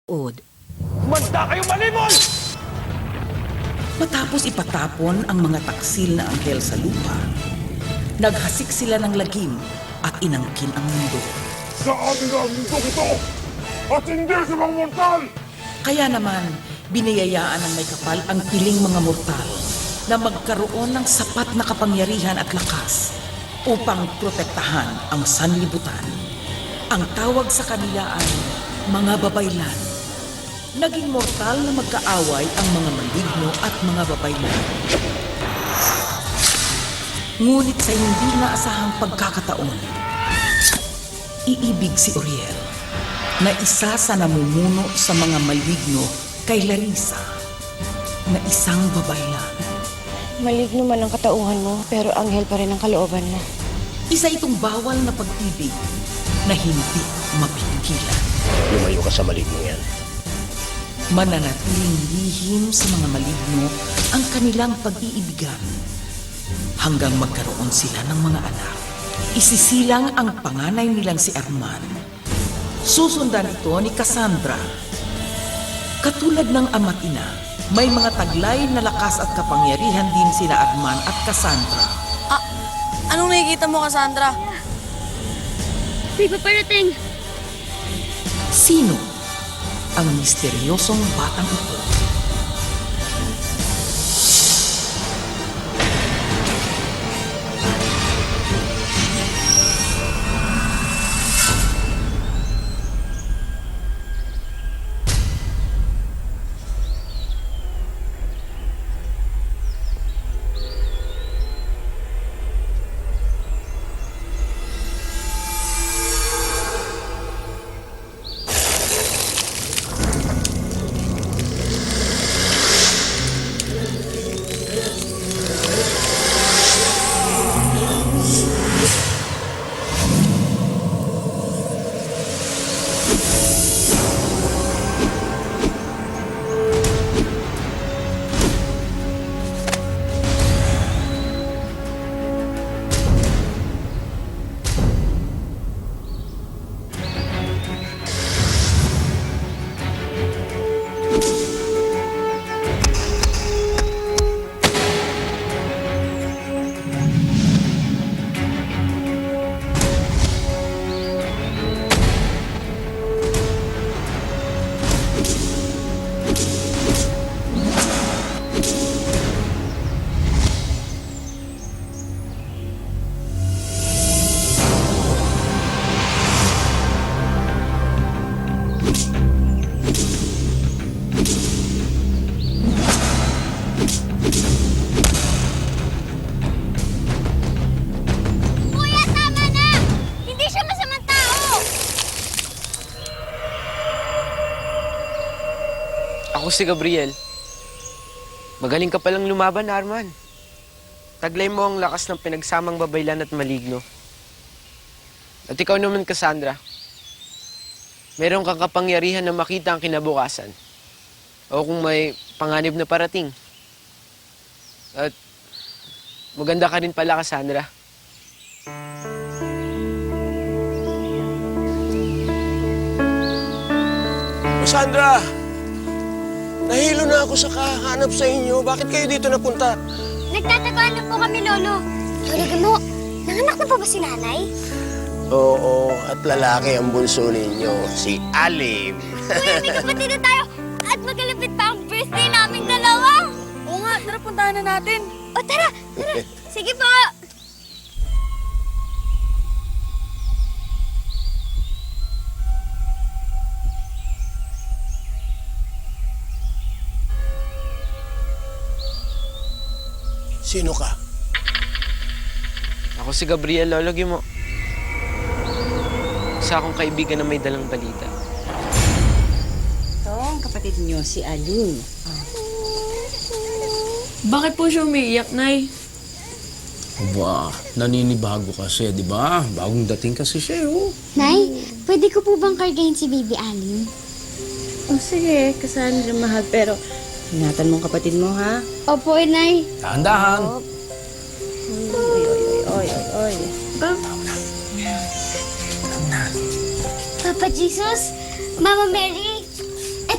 Od. Manda kayo malimol! Matapos ipatapon ang mga taksil na anghel sa lupa, naghasik sila ng lagim at inangkin ang mundo. Sa amin ang mundo ito! At hindi sa mga mortal! Kaya naman, biniyayaan ng may kapal ang piling mga mortal na magkaroon ng sapat na kapangyarihan at lakas upang protektahan ang sanlibutan. Ang tawag sa kanila ay mga babaylan. Naging mortal na magkaaway ang mga maligno at mga babaylan. Ngunit sa hindi naasahang pagkakataon, iibig si Uriel na isa sa namumuno sa mga maligno kay Larissa na isang babaylan. Maligno man ang katauhan mo, pero anghel pa rin ang kalooban mo. Isa itong bawal na pag-ibig na hindi mapigilan. Lumayo ka sa maligno yan. Mananatiling lihim sa mga maligno ang kanilang pag-iibigan hanggang magkaroon sila ng mga anak. Isisilang ang panganay nilang si Arman. Susundan ito ni Cassandra. Katulad ng ama't ina, may mga taglay na lakas at kapangyarihan din sila Arman at Cassandra. Anong nakikita mo, Cassandra? May paparating! Sino ang misteryosong batang ito? Kuya, tama na! Hindi siya masamang tao! Ako si Gabriel. Magaling ka palang lumaban, Arman. Taglay mo ang lakas ng pinagsamang babaylan at maligno. At ikaw naman, Cassandra. Meron kang kapangyarihan na makita ang kinabukasan. O kung may panganib na parating. At maganda ka rin pala, Cassandra. Cassandra! Nahilo na ako sa kahanap sa inyo. Bakit kayo dito napunta? Nagtataguan na po kami, Lolo. Lolo mo, nanganak na po ba si nanay? Oo, at lalaki ang bunso ninyo, si Alim. Kuya, may kapatid na tayo! At magalapit pa ang birthday naming dalawa! Oo nga, tara puntahan na natin. O tara, tara! Sige po! Sino ka? Ako si Gabriel, lologin mo. Isa akong kaibigan na may dalang balita. Ito ang kapatid niyo, si Aling. Bakit po siya umiiyak, Nay? Aba, naninibago kasi, di ba? Bagong dating kasi siya, oh. Nay, pwede ko po bang kargahin si Baby Alim? Oh, sige, Cassandra, mahal. Pero, ingatan mo ang kapatid mo, ha? Opo, Nay. Dahan-dahan. Oy. Papa Jesus, Mama Mary,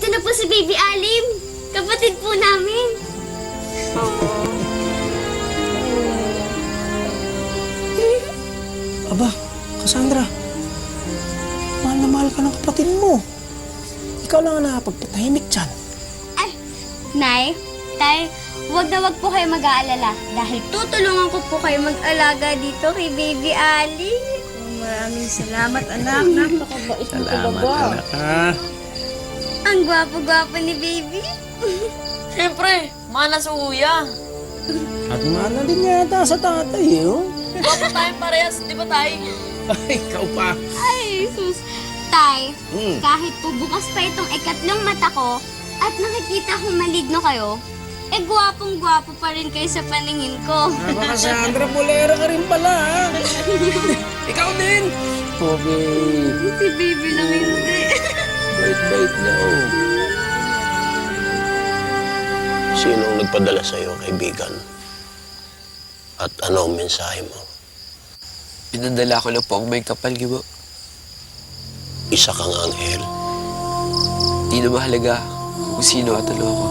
Nandito na po si Baby Alim. Kapatid po namin. Aba, Cassandra. Mahal na mahal ka ng kapatid mo. Ikaw lang ang nakapagpatahimik dyan. Ay, Nay, Tay, wag na wag po kayo mag-aalala. Dahil tutulungan ko po kayo mag-alaga dito kay Baby Alim. Maraming salamat, anak. Napakabait mo talaga. ha? Ang gwapo-gwapo ni Baby. Siyempre, mana sa uya. At mana din yata sa tatay, eh, oh. Gwapo tayong parehas, di ba tay? Ay, ikaw pa. Ay, sus. Tay, Hmm. kahit po bukas pa itong ikatlong mata ko at nakikita kong maligno kayo, eh gwapong-gwapo pa rin kayo sa paningin ko. Aba, Cassandra, bolera ka rin pala, ha? Ikaw din. Pogi. Si Baby lang hindi. Bait-bait na, oh. Sinong nagpadala sa'yo, kaibigan? At ano ang mensahe mo? Pinadala ko lang po ang may kapal, Gibo. Isa kang anghel. Di na mahalaga kung sino at ano ako.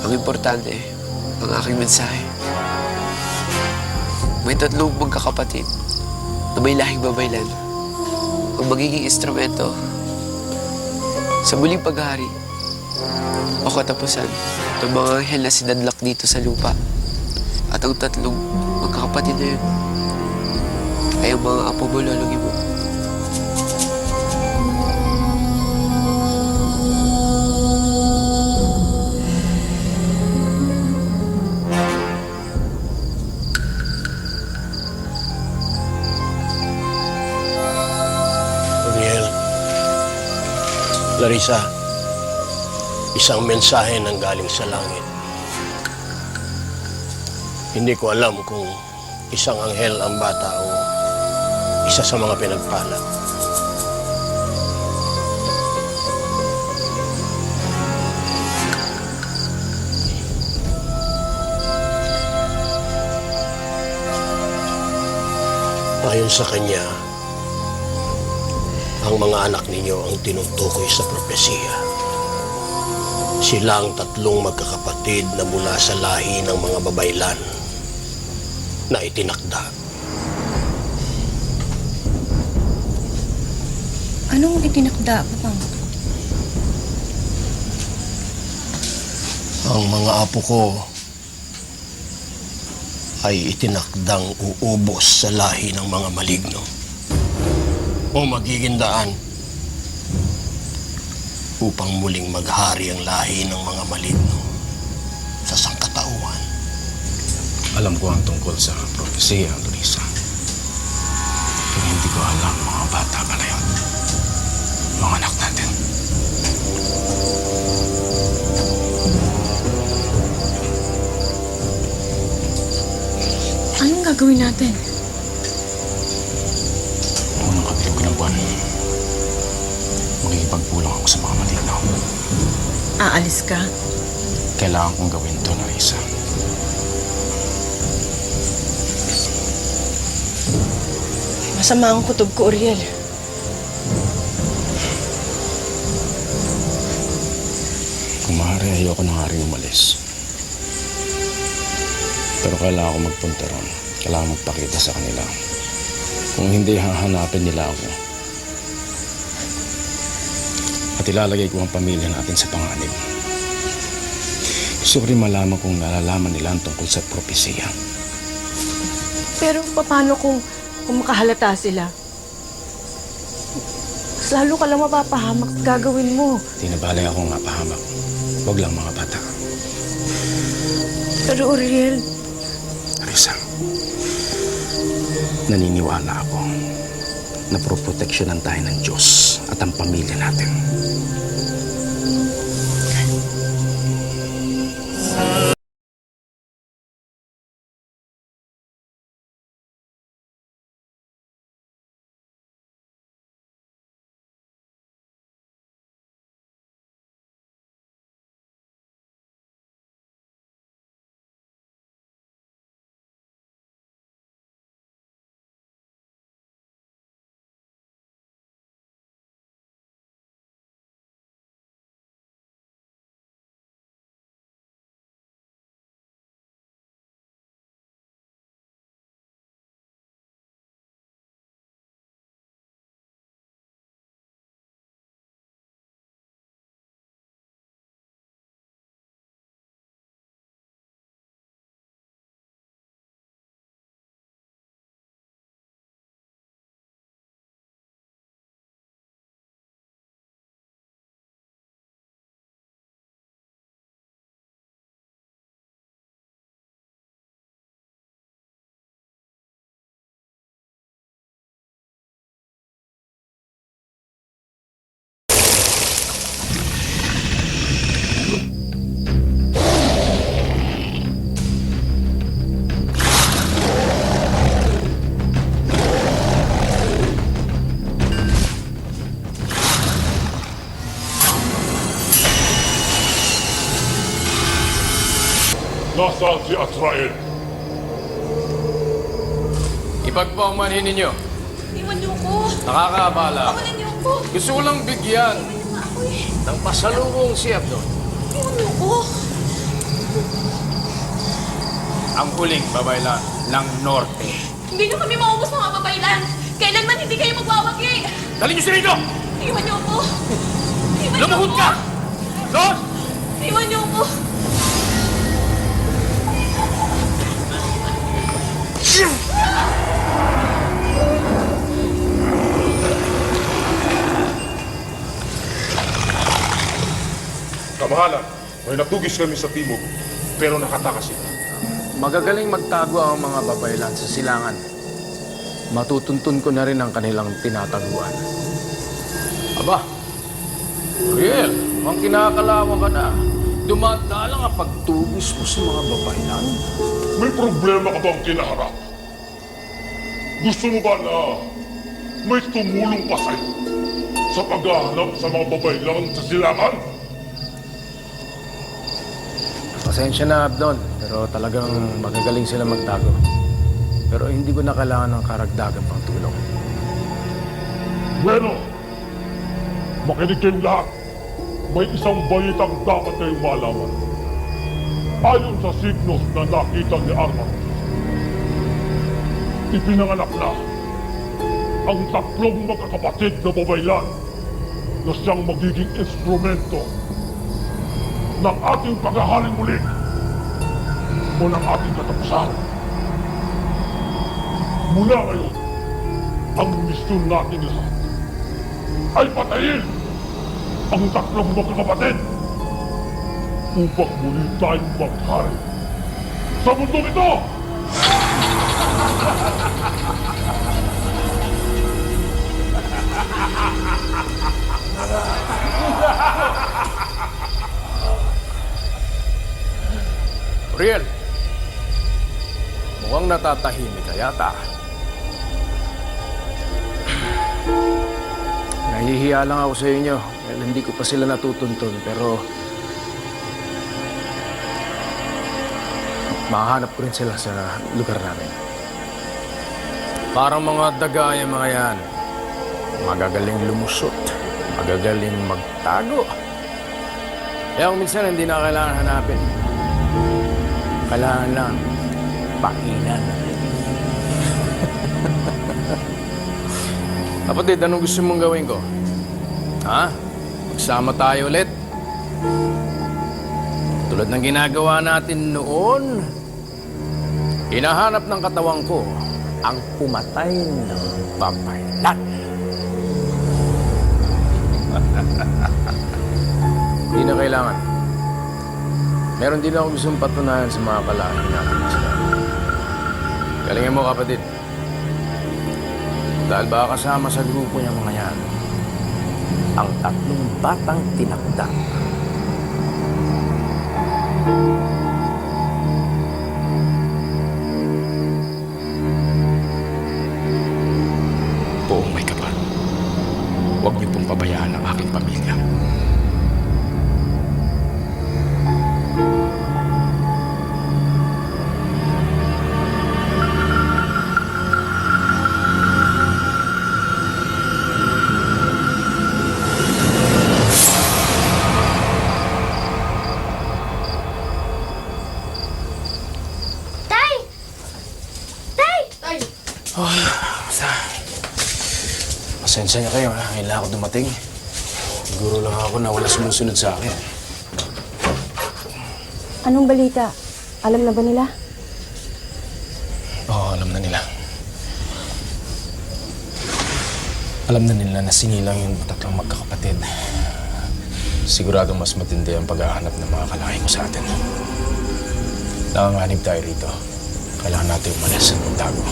Ang importante, ang aking mensahe. May tatlong magkakapatid na may lahing babaylan. Ang magiging instrumento sa muling paghari o katapusan ng mga anghel na sinadlak dito sa lupa. At ang tatlong magkakapatid na yun ay ang mga apo mo, Lolo Gibo. Uriel, Larissa, isang mensahe nang galing sa langit. Hindi ko alam kung isang anghel ang bata o isa sa mga pinagpalad. Ayon sa kanya, ang mga anak ninyo ang tinutukoy sa propesiya. Sila ang tatlong magkakapatid na mula sa lahi ng mga babaylan na itinakda. Anong itinakda, Papang? Ang mga apo ko ay itinakdang uubos sa lahi ng mga maligno o magiging daan upang muling maghari ang lahi ng mga maligno sa sangkatauhan. Alam ko ang tungkol sa propesiya, Larissa. Pero hindi ko alam mga bata pala yun. Mga anak natin. Anong gagawin natin? Unang kabilog ng buwan, magigipagpulong ako sa mga malinaw. Aalis ka? Kailangan kong gawin to, Larissa. Masama ang kutob ko, Uriel. Kung maaari, ayoko na nga rin umalis. Pero kailangan ko magpunta ron. Kailangan magpakita sa kanila. Kung hindi, hahanapin nila ako. At ilalagay ko ang pamilya natin sa panganib. Gusto ko rin malaman kung nalalaman nila ang tungkol sa propesiya. Pero paano kung makahalata sila? Mas lalo ka lang mapapahamak at gagawin mo. Tinabalay akong mapahamak. Huwag lang mga bata. Pero Uriel, Larissa, naniniwala ako na proproteksyonan tayo ng Diyos at ang pamilya natin. Nasaan si Azrael? Ipagpaumanhin ninyo. Iwan niyo ko. Nakakaabala. Iwan niyo ko. Gusto ko lang bigyan ng pasalubong si Abdon. Iwan niyo ko. Ang huling babaylan ng Norte. Hindi niyo kami maubos mga babaylan. Kailanman hindi kayo magwawagi. Dali niyo sila dito! Iwan niyo ko. Iwan niyo Lumuhod ko. ka! Los! Iwan niyo ko. Kamahalan, may natugis kami sa timog, pero nakatakas sila. Magagaling magtago ang mga babaylan sa silangan. Matutuntun ko na rin ang kanilang tinataguan. Aba, Riel, ang kinakalawa ka na. Dumadalang ang pagtugis mo sa mga babaylan. May problema ka bang kinaharap? Gusto mo ba na may tumulong pa sa'yo sa paghahanap sa mga babaylan sa silangan? Pasensya na, Abdon, pero talagang magagaling sila magtago. Pero hindi ko na kailangan ng karagdagan pang tulong. Bueno, makinig kayong lahat. May isang balitang dapat kayong malaman. Ayon sa signos na nakita ni Arman, ipinanganak na ang tatlong magkakapatid na babaylan na siyang magiging instrumento ng ating paghahaling muli o ng ating katapusan. Mula ngayon, ang misyon natin lahat ay patayin ang tatlong magkakapatid upang muli tayong maghari sa mundong ito! Riel, mukhang natatahimik ka yata. Nahihiya lang ako sa inyo. Well, hindi ko pa sila natutuntun, pero mahanap ko rin sila sa lugar namin. Parang mga daga yung mga yan. Magagaling lumusot. Magagaling magtago. Kaya kung minsan hindi na kailangan hanapin. Kailangan lang pakinan. Kapatid, anong gusto mong gawin ko? Ha? Magsama tayo ulit? Tulad ng ginagawa natin noon, hinahanap ng katawan ko ang pumatay ng babaylan. Hindi na kailangan. Meron din ako gustong patunayan sa mga kalahin natin sila. Galingin mo, kapatid. Dahil baka kasama sa grupo niya mga yan, ang tatlong batang tinakda. Poong may kapal. Huwag niyo pong pabayaan ang aking pamilya. Tay! Tay! Pasensya niya kayo, ha? Kailangan ako dumating. Siguro lang ako na wala sumusunod sa akin. Anong balita? Alam na ba nila? Oo, alam na nila. Alam na nila na sinilang yung tatlong magkakapatid. Siguradong mas matindi ang paghahanap ng mga kalahi ko sa atin. Nanganganib tayo rito. Kailangan natin umalis at magtago.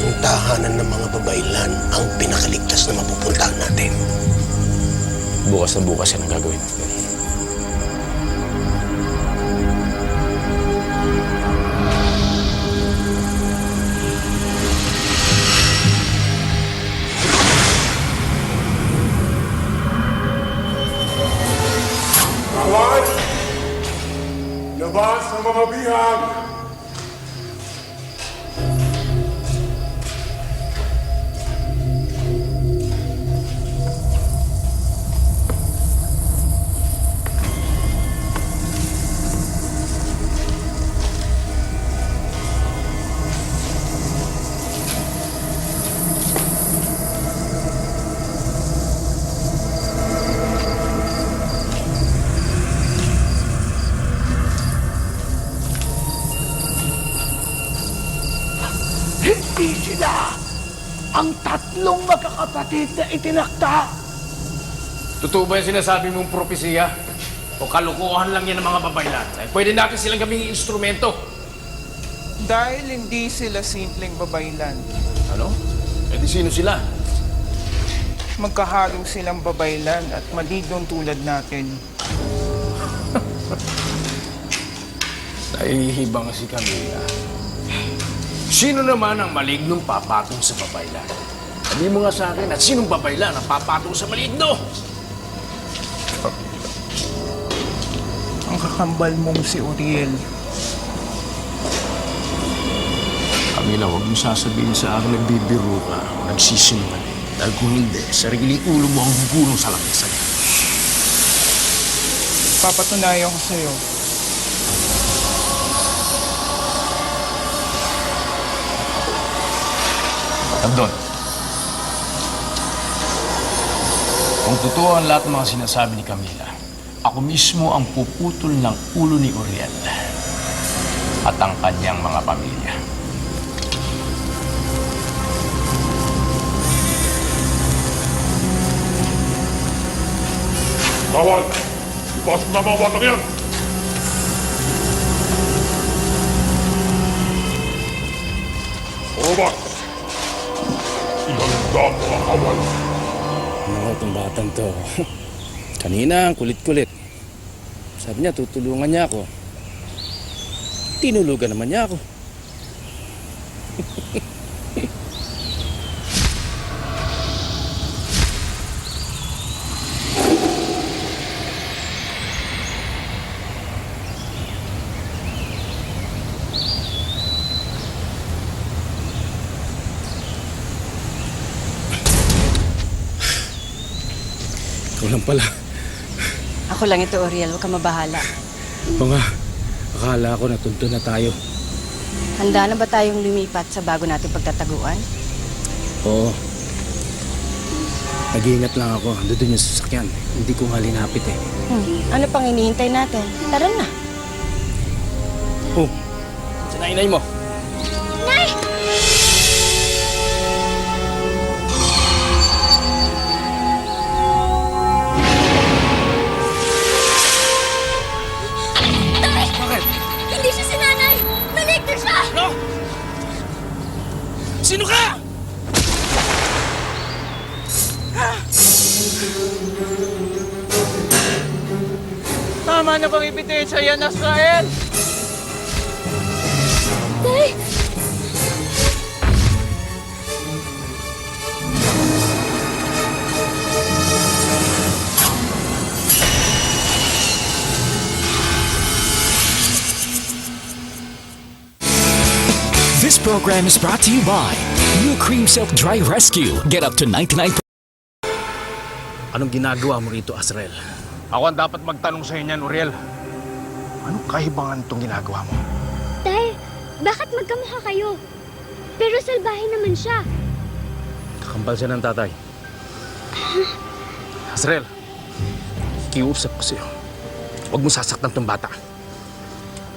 Ang tahanan ng mga babaylan ang pinakaligtas na mapupuntahan natin. Bukas na bukas yan ang gagawin natin. Labas ang mga bihag! Hindi sila ang tatlong magkakapatid na itinakda. Totoo ba yung sinasabi mong propesiya? O kalukuhan lang yan ng mga babaylan? Ay, pwede natin silang gawing instrumento. Dahil hindi sila simpleng babaylan, Ano? E di sino sila? magkahalo silang babaylan at malignong tulad natin. Nahihibang si Camila. Sino naman ang malignong papatong sa babaylan? Sabi mo nga sa akin at sinong babaylan ang papatong sa maligno? Ang kakambal mong si Uriel. Camila, huwag mo sasabihin sa akin nagbibiro ka o nagsisinungaling. Dahil kung hindi, sariling ulo mo ang gugulong sa lakisan. Papatunayan ko sa'yo. Tandon. Kung totoo ang lahat ng mga sinasabi ni Camila, ako mismo ang puputol ng ulo ni Uriel at ang kanyang mga pamilya. Bawal! Ipasok na mga batang yan! Robot! Ihanda mo ang kawal! Ano itong batang to? Kanina, ang kulit-kulit. Sabi niya, tutulungan niya ako. Tinulugan naman niya ako. Ikaw lang pala. Ako lang ito, Uriel. Huwag ka mabahala. O nga, akala ko natunto na tayo. Handa na ba tayong lumipat sa bago nating pagtataguan? Oo. Nag-iingat lang ako. Ando doon yung sasakyan. Hindi ko nga linapit eh. Ano pang hinihintay natin? Tara na. Oh, sa nainay mo. Hindi siya si nanay! Maligno siya! No! Sino ka? Tama na bang ebidensya yan, Azrael? Tay! This program is brought to you by New Cream Silk Dry Rescue. Get up to 99%. Anong ginagawa mo rito, Azrael? Ako ang dapat magtanong sa inyan, Uriel. Anong kahibangan itong ginagawa mo? Tay, bakit magkamukha kayo? Pero salbahe naman siya. Kakambal siya ng tatay. Azrael, kiusap ko sa'yo. Huwag mo sasaktan tong bata.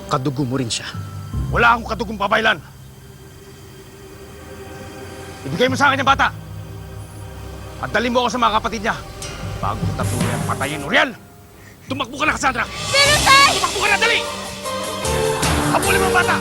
Kadugo mo rin siya. Wala akong katugong pabaylan. Ibigay mo sa akin yung bata. At dalhin mo ako sa mga kapatid niya. Bago kita tuluyang patayin, Uriel! Tumakbo ka na, Cassandra! Pero tay! Tumakbo ka na, dali! Habulin mo ang bata!